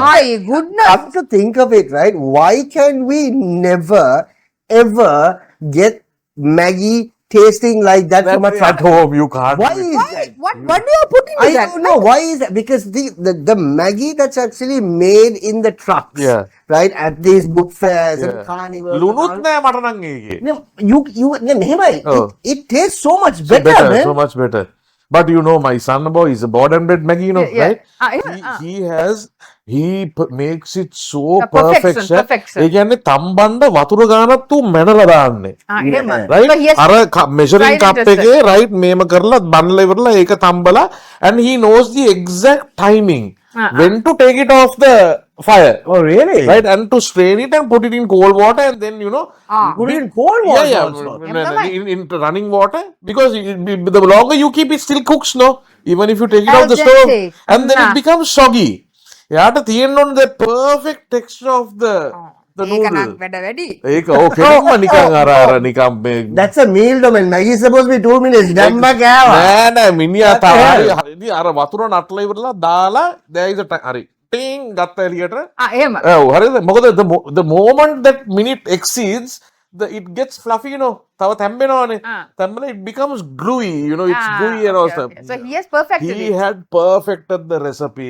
My goodness. Come to think of it, right? Why can we never ever get Maggie tasting like that from a At truck? home, you can't. Why do it. is that? What do you put into I that? don't know why is that, because the Maggie that's actually made in the trucks, Yeah. right, at these book fairs and Yeah. carnivals. ලුණුත් නෑ මට නම් ඒකේ. No, Oh. it tastes so much So better, better, man. so much better. But you know, my son boy is a born and bred Maggie, you know, Yeah, right? He makes it so Perfection, perfection. perfection. ඒ කියන්නේ තම්බන්න වතුර ගානක් තු මැනලා දාන්නේ. එහෙම. Right? So he has අර measuring tried cup and tested. එකේ right මේම කරලා බනලා ඉවරලා ඒක තම්බලා and he knows the exact timing when to take it off the fire. Oh, really? Right, and to strain it and put it in cold water and then Put it in cold water yeah, also. in running water, because the longer you keep it still cooks, no, even if you take it off the Al stove dente. and then it becomes soggy. යාට තියෙන්න ඕන the perfect texture of the ඒක noodle. නම් වැඩ වැඩි. ඒක කෙනෙක්ම නිකන් අර නිකන් මේ That's a meal though, man. Maggie is supposed to be 2 minutes. Damma kava. නෑ මිනිහා What the hell? තමයි අර වතුර නටලා ඉවරලා දාලා there is a හරි ටින් ගත්ත එළියට එහෙම. හරිද මොකද the moment that minute exceeds it gets fluffy, you know, තව තැම්බෙනවානේ තැම්බෙලා it becomes gluey, you know, it's gooey and all stuff. So he has perfected He it. had perfected the recipe.